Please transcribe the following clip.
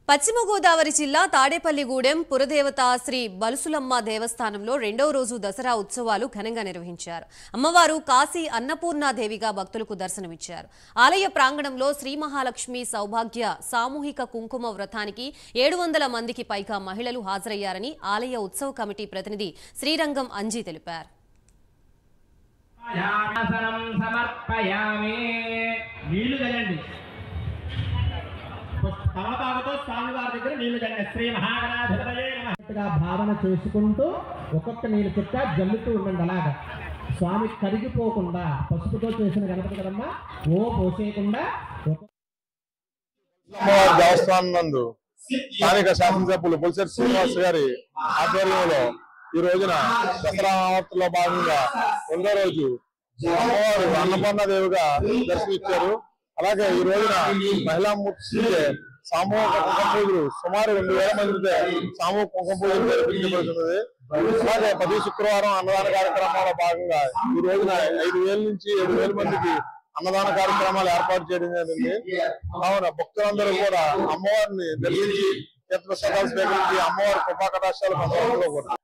పశ్చిమ గోదావరి జిల్లా తాడేపల్లిగూడెం పురదేవత శ్రీ బలుసులమ్మ దేవస్థానంలో రెండవ రోజు దసరా ఉత్సవాలు ఘనంగా నిర్వహించారు. అమ్మవారు కాశీ అన్నపూర్ణాదేవిగా భక్తులకు దర్శనమిచ్చారు. ఆలయ ప్రాంగణంలో శ్రీ మహాలక్ష్మి సౌభాగ్య సామూహిక కుంకుమ వ్రతానికి 700 మందికి పైగా మహిళలు హాజరయ్యారని ఆలయ ఉత్సవ కమిటీ ప్రతినిధి శ్రీరంగం అంజీ తెలిపారు. భావన చేసుకుంటూ ఒక్కొక్క నీళ్ళు చుక్క జల్లుతూ ఉండండి. అలాగా స్వామి కరిగిపోకుండా పసుపుతో చేసిన గణపతి కదమ్మా ఓ పోసేయకుండా. దేవస్థానం నందు స్థానిక శాసనసభ్యులు పులిశెట్టి శ్రీనివాస్ గారి ఆధ్వర్యంలో ఈ రోజున దసరా నవరాత్రుల్లో భాగంగా రెండో రోజు అమ్మవారు అన్నపూర్ణాదేవిగా దర్శనమిచ్చారు. అలాగే ఈ రోజున మహిళా మూర్తి సామూహిక కుంకుమ పూజలు సుమారు 2000 మందితో సామూహిక కుంకుమ పూజలు జరిపించబడుతున్నది. అలాగే ప్రతి శుక్రవారం అన్నదాన కార్యక్రమాల భాగంగా ఈ రోజున 5000 నుంచి 7000 మందికి అన్నదాన కార్యక్రమాలు ఏర్పాటు చేయడం జరిగింది. కావున భక్తులందరూ కూడా అమ్మవారిని దర్శించి తీర్థ ప్రసాదాలు స్వీకరించి అమ్మవారి కృపా కటాక్షాలు పొందడంలో కూడా